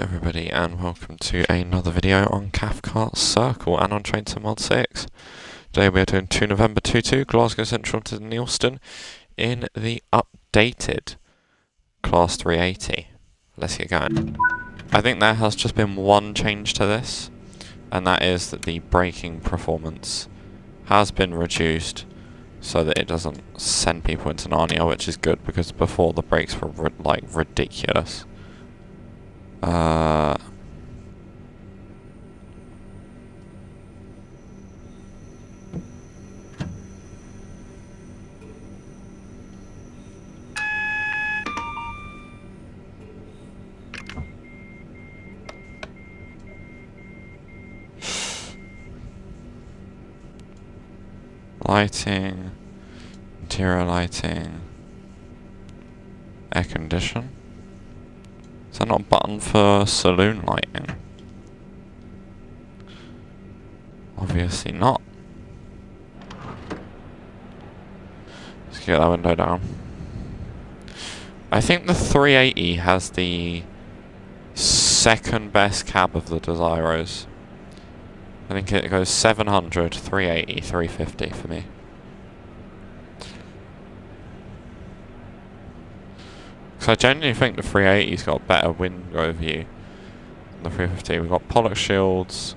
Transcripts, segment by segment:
everybody, and welcome to another video on Cathcart Circle and on Train to Mod 6. Today we are doing 2 November 22, Glasgow Central to Neilston in the updated Class 380. Let's get going. I think there has just been one change to this, and that is that the braking performance has been reduced so that it doesn't send people into Narnia, which is good because before the brakes were like ridiculous. Lighting, interior lighting, air condition. Is that not a button for saloon lighting? Obviously not. Let's get that window down. I think the 380 has the second best cab of the Desiros. I think it goes 700, 380, 350 for me. Because I genuinely think the 380's got a better window view than the 350. We've got Pollock Shields,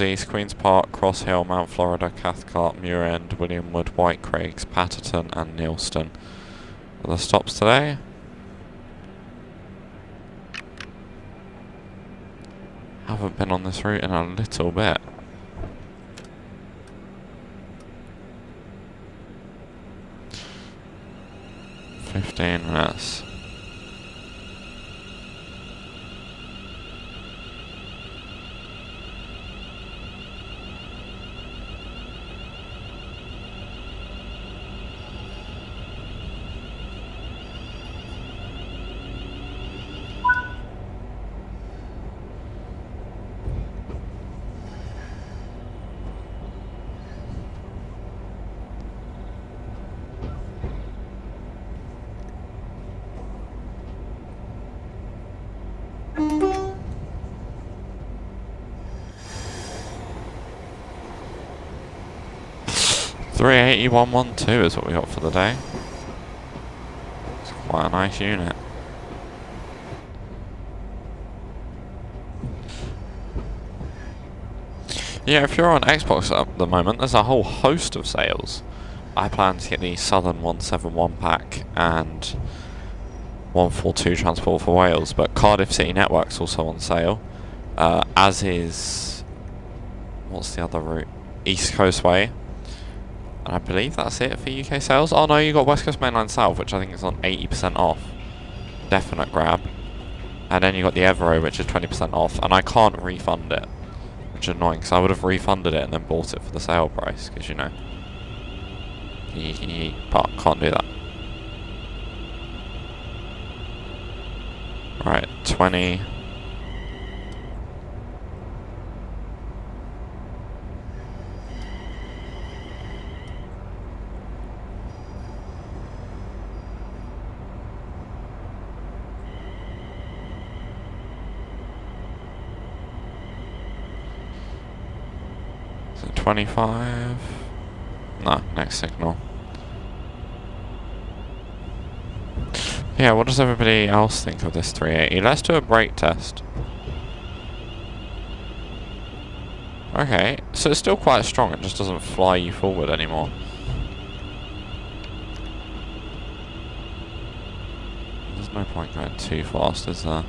East, Queen's Park, Cross Hill, Mount Florida, Cathcart, Muir End, William Wood, White Craigs, Patterton and Neilston are the stops today. Haven't been on this route in a little bit. "15 minutes. "380-112 is what we got for the day. It's quite a nice unit. Yeah, if you're on Xbox at the moment, there's a whole host of sales. I plan to get the Southern 171 pack and 142 Transport for Wales, but Cardiff City Network's also on sale, as is, what's the other route? East Coast Way. And I believe that's it for UK sales. Oh no, you got West Coast Mainline South, which I think is on 80% off. Definite grab. And then you got the Evero, which is 20% off, and I can't refund it, which is annoying, because I would have refunded it and then bought it for the sale price, because you know. But can't do that. Right, 20. Is it 25? No, next signal. Yeah, what does everybody else think of this 380? Let's do a brake test. Okay, so it's still quite strong, it just doesn't fly you forward anymore. There's no point going too fast, is there?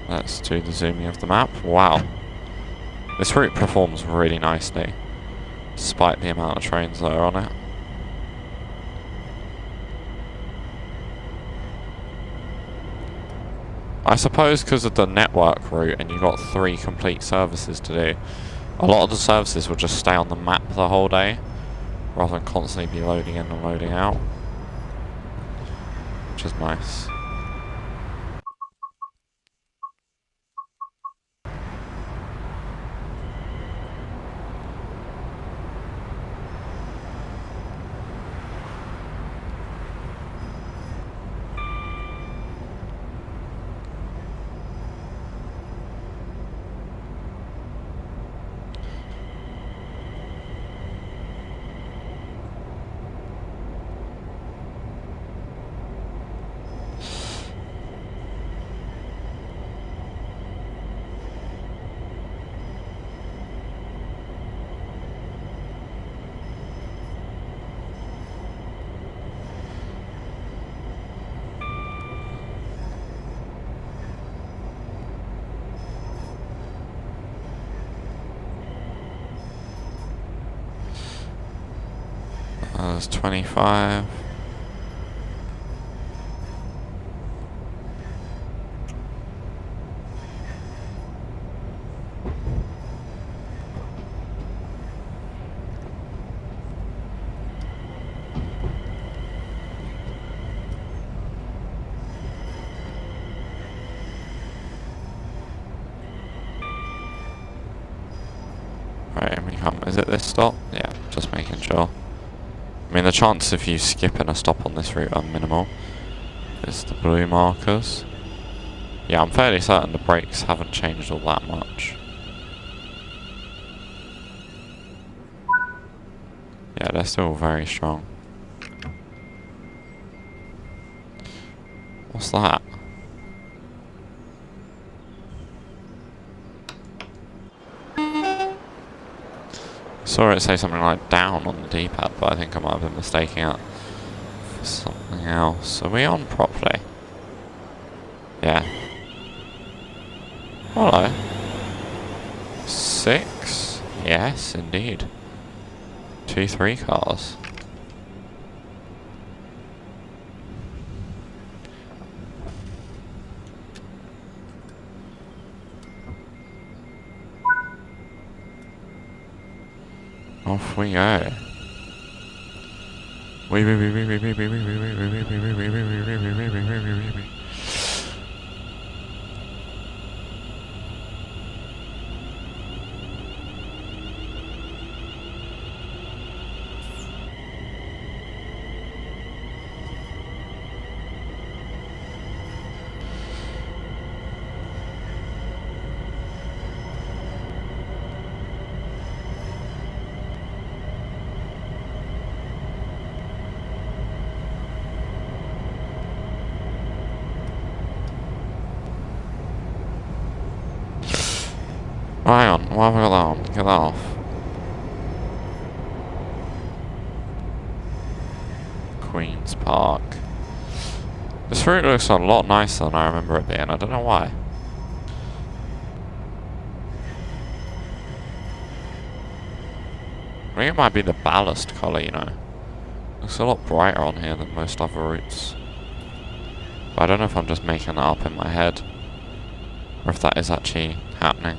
Let's do the zooming of the map. Wow. This route performs really nicely, despite the amount of trains that are on it. I suppose because of the network route and you've got 3 complete services to do, a lot of the services will just stay on the map the whole day, rather than constantly be loading in and loading out, which is nice. That's 25. Right, here we come. Is it this stop? Yeah, just making sure. I mean, the chances of you skipping a stop on this route are minimal. It's the blue markers. Yeah, I'm fairly certain the brakes haven't changed all that much. Yeah, they're still very strong. What's that? I saw it say something like down on the D-pad, but I think I might have been mistaking it for something else. Are we on properly? Yeah. Hello. 6? Yes, indeed. 2, 3 cars. Off we go. Hang on, why have I got that on? Get that off. Queen's Park. This route looks a lot nicer than I remember it being. I don't know why. I think it might be the ballast colour, you know. Looks a lot brighter on here than most other routes. But I don't know if I'm just making that up in my head, or if that is actually happening.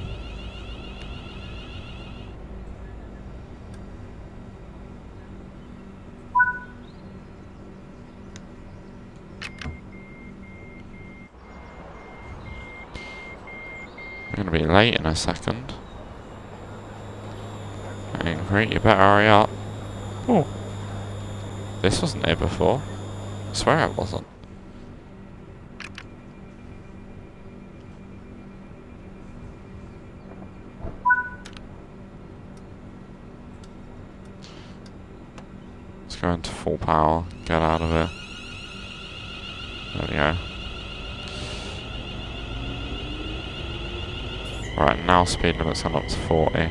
I'm gonna be late in a second. Angry, you better hurry up. Oh, this wasn't here before. I swear it wasn't. Let's go into full power. Get out of here. There we go. Right, now speed limit's gone up to 40.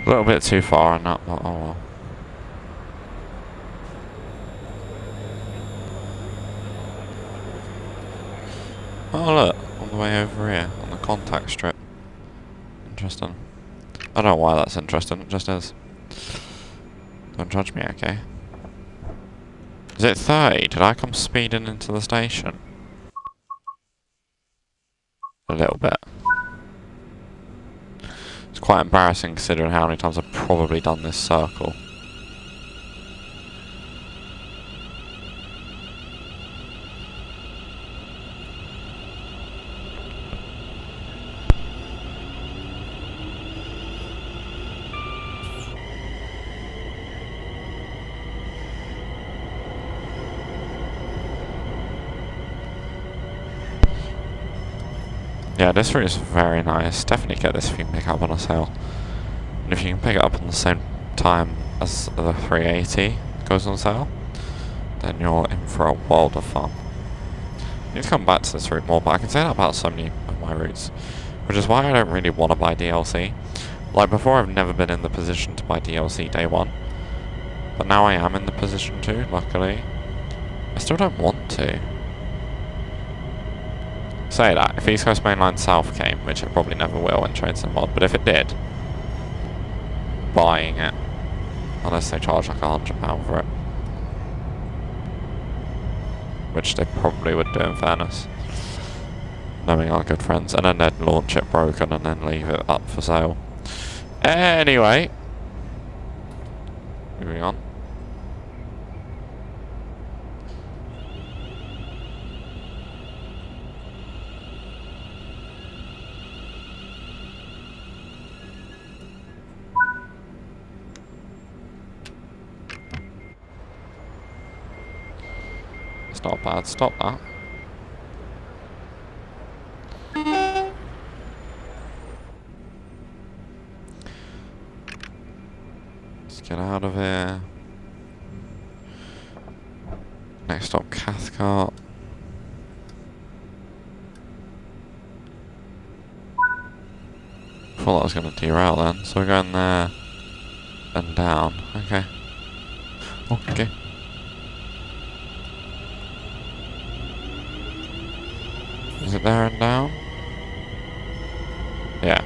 A little bit too far on that, but oh well. Oh look, on the way over here, on the contact strip. Interesting. I don't know why that's interesting, it just is. Don't judge me, okay? Is it 30? Did I come speeding into the station? A little bit. It's quite embarrassing considering how many times I've probably done this circle. Yeah, this route is very nice. Definitely get this if you can pick it up on a sale. And if you can pick it up on the same time as the 380 goes on sale, then you're in for a world of fun. I need to come back to this route more, but I can say that about so many of my routes. Which is why I don't really want to buy DLC. Like before, I've never been in the position to buy DLC day one. But now I am in the position to, luckily. I still don't want to. Say that, if East Coast Mainline South came, which it probably never will in Train Sim Mod, but if it did, buying it. Unless they charge like £100 for it. Which they probably would do in fairness. Knowing our good friends. And then they'd launch it broken and then leave it up for sale. Anyway. Moving on. It's not bad, stop that. Let's get out of here. Next stop, Cathcart. Thought that was going to derail then, so we're going there and down. Okay. Okay. Is it there and down? Yeah.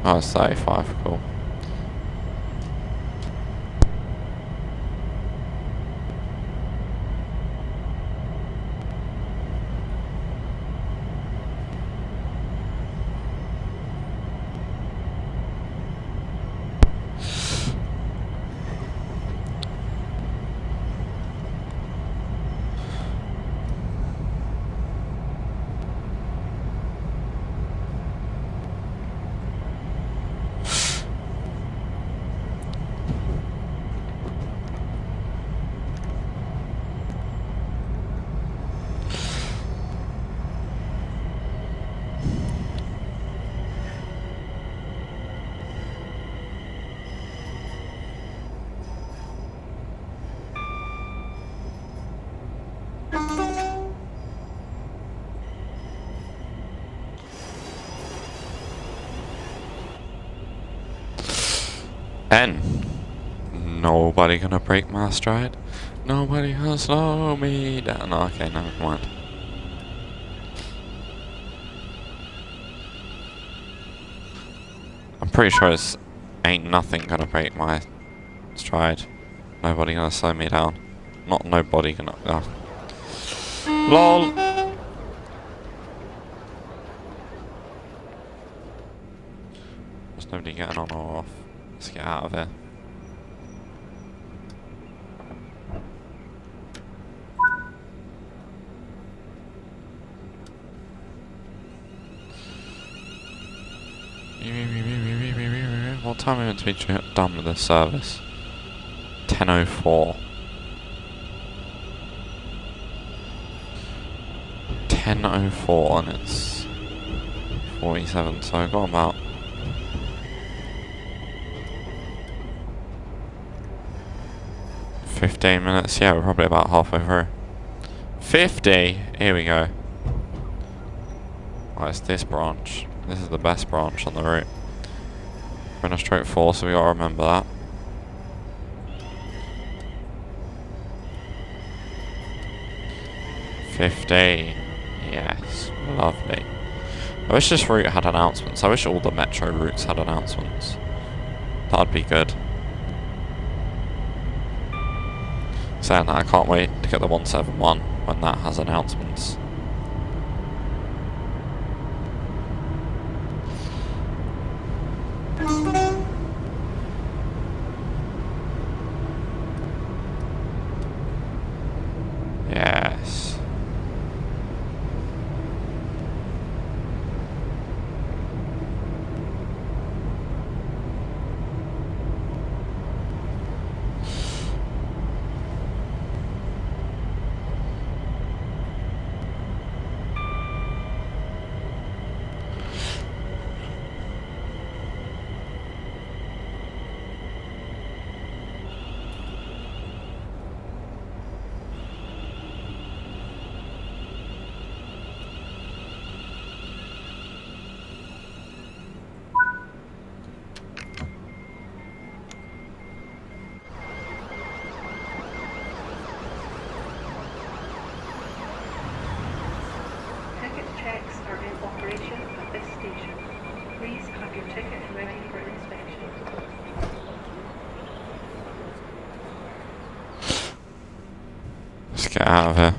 Oh, it's 35, cool. N. Nobody gonna break my stride. Nobody gonna slow me down. No, okay, never mind. I'm pretty sure it's ain't nothing gonna break my stride. Nobody gonna slow me down. Not nobody gonna. Oh. LOL. There's nobody getting on or off. Let's get out of here. What time are we meant to be done with this service? 10:04. 10:04 and it's 47, so I've got about 15 minutes. Yeah, we're probably about halfway through. 50! Here we go. Oh, it's this branch. This is the best branch on the route. We're in a straight 4, so we gotta remember that. $50. Yes, lovely. I wish this route had announcements. I wish all the metro routes had announcements. That'd be good. Saying that, I can't wait to get the 171 when that has announcements. Yes. Let's get out of here.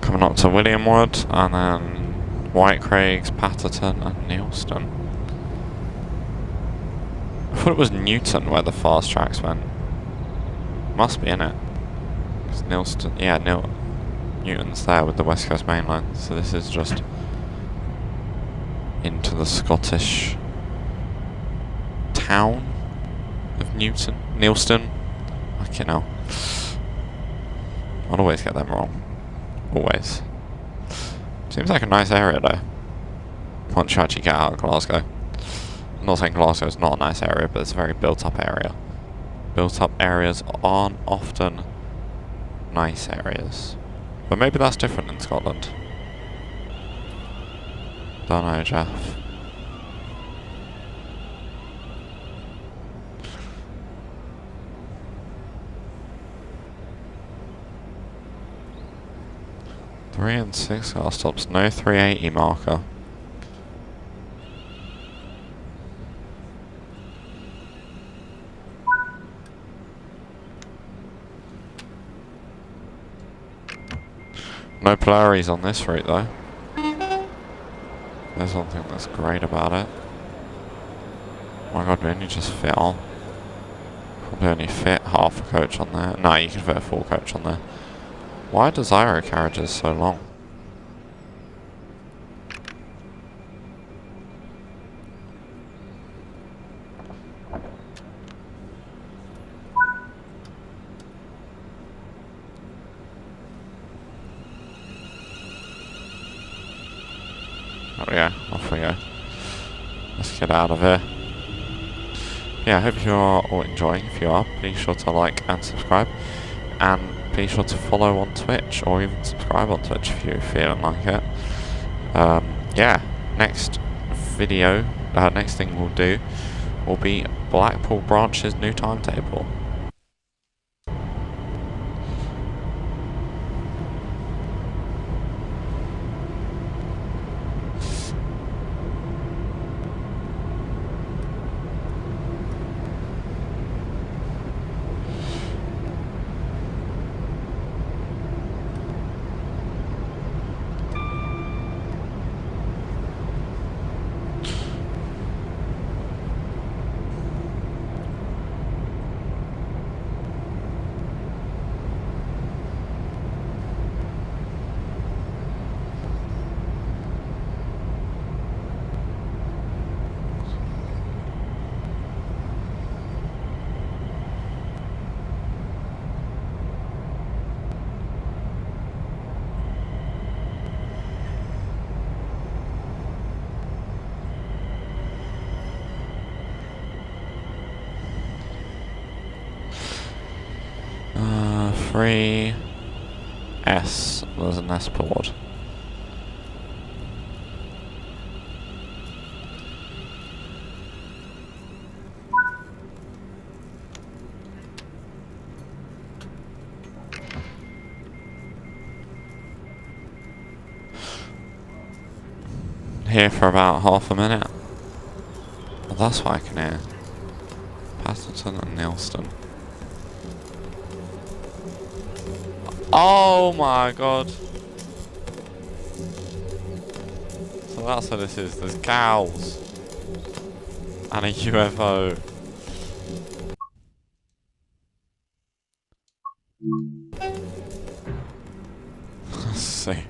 Coming up to Williamwood, and then White Craigs, Patterton and Neilston. I thought it was Newton where the fast tracks went. Must be in it. Because Neilston, yeah, Newton's there with the West Coast Main Line, so this is just into the Scottish town of Neilston. Okay, now I'll always get them wrong. Always. Seems like a nice area though. Once you actually get out of Glasgow. I'm not saying Glasgow's not a nice area, but it's a very built up area. Built up areas aren't often nice areas. But maybe that's different in Scotland. Don't know, Jeff. Three and 6 car stops, no 380 marker. No Polaris on this route though. There's one thing that's great about it. Oh my god, we only just fit on. Probably only fit half a coach on there. No, you can fit a full coach on there. Why are Desiro carriages so long? There we go, off we go. Let's get out of here. Yeah, I hope you are all enjoying. If you are, be sure to like and subscribe. And be sure to follow on Twitch, or even subscribe on Twitch if you're feeling like it. Yeah, next video, next thing we'll do will be Blackpool branch's new timetable. Free S. There's an S board. Here for about half a minute. Well, that's what I can hear. Paterson and Neilston. Oh my god. So that's what this is. There's cows. And a UFO. Sick.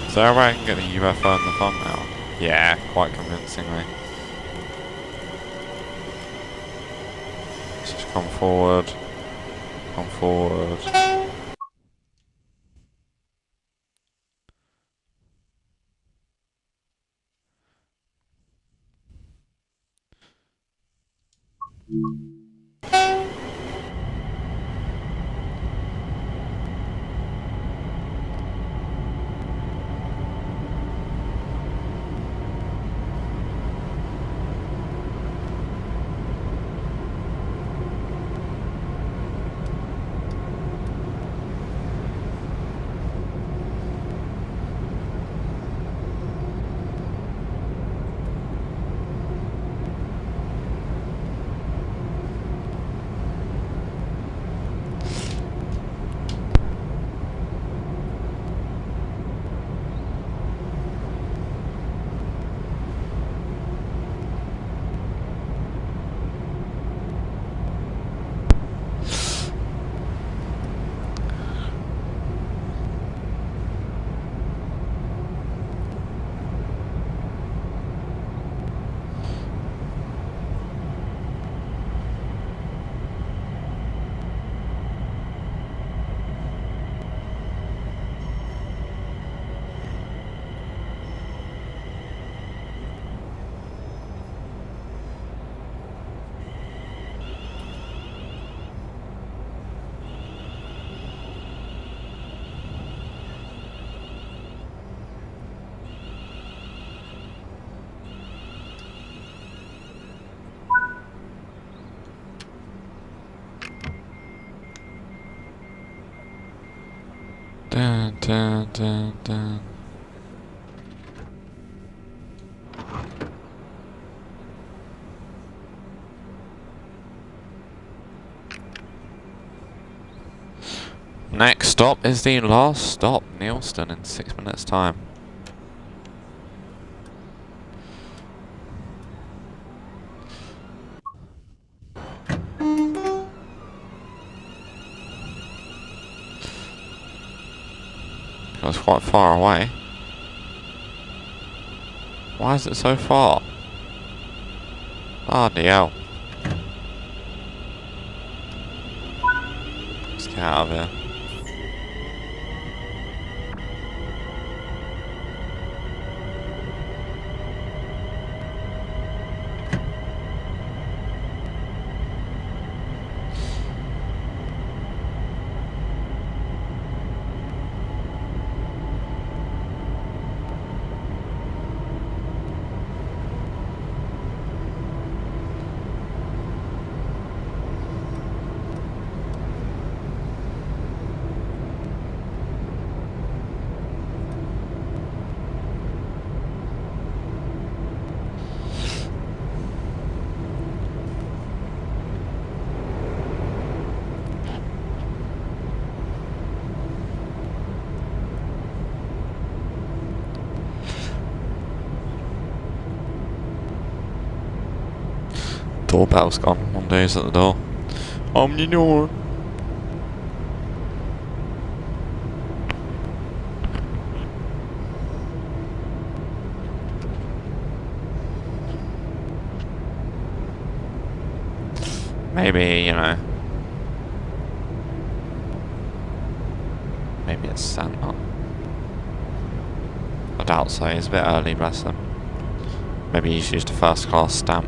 Is there a way I can get a UFO in the thumbnail? Yeah, quite convincingly. Let's just come forward. Come forward. Dun, dun, dun, dun. Next stop is the last stop, Neilston, in 6 minutes' time. It's quite far away. Why is it so far? Bloody hell. Let's get out of here. doorbell's gone. One day's at the door. Open your door. Maybe, you know. Maybe it's Santa. I doubt so, he's a bit early, bless him. Maybe he's used a first class stamp.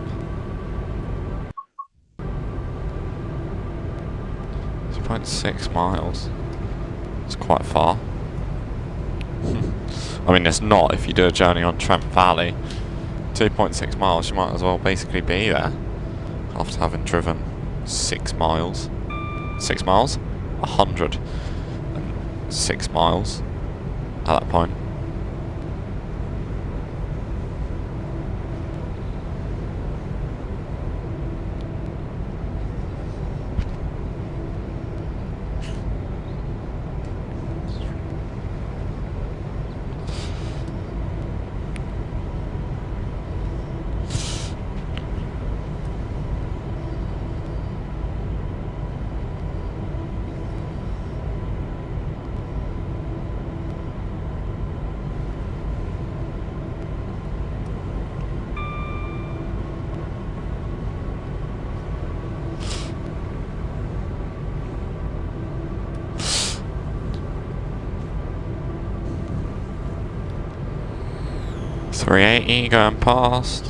2.6 miles. It's quite far. I mean, it's not if you do a journey on Trent Valley. 2.6 miles, you might as well basically be there after having driven 6 miles. 6 miles? 106 miles at that point. .380 going past.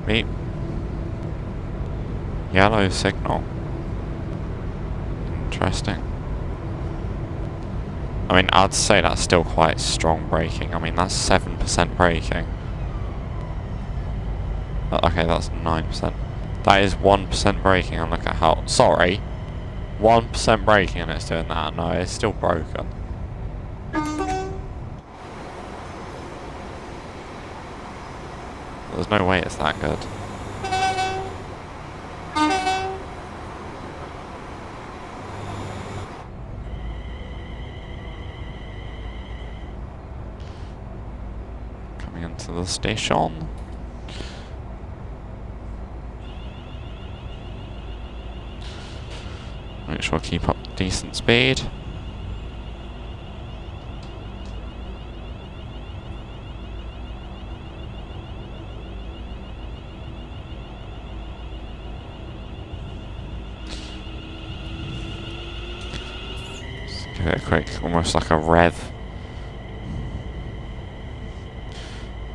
Beep. Yellow signal. Interesting. I mean, I'd say that's still quite strong braking. I mean, that's 7% braking. Okay, that's 9%. That is 1% braking, and look at how... Sorry. 1% braking and it's doing that. No, it's still broken. There's no way it's that good. Coming into the station. Make sure I keep up decent speed. Give it a quick, almost like a rev.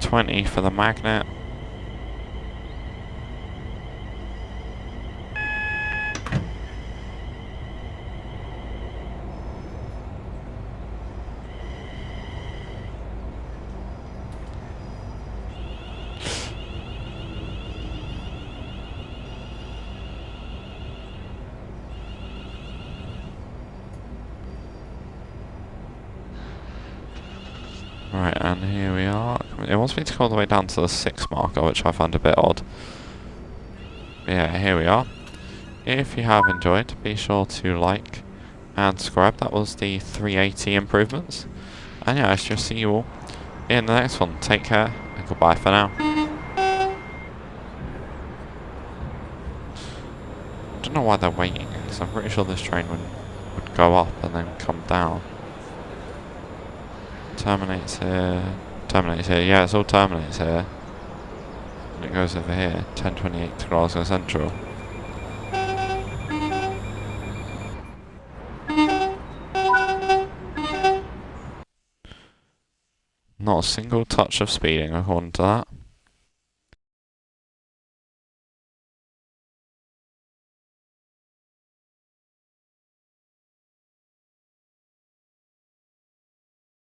20 for the magnet. Right, and here we are. It wants me to go all the way down to the 6 marker, which I find a bit odd. Yeah, here we are. If you have enjoyed, be sure to like and subscribe. That was the 380 improvements. And yeah, I shall see you all in the next one. Take care, and goodbye for now. I don't know why they're waiting, because I'm pretty sure this train would go up and then come down. Terminates here. Terminates here. Yeah, it's all terminates here. And it goes over here. 10:28 to Glasgow Central. Not a single touch of speeding according to that.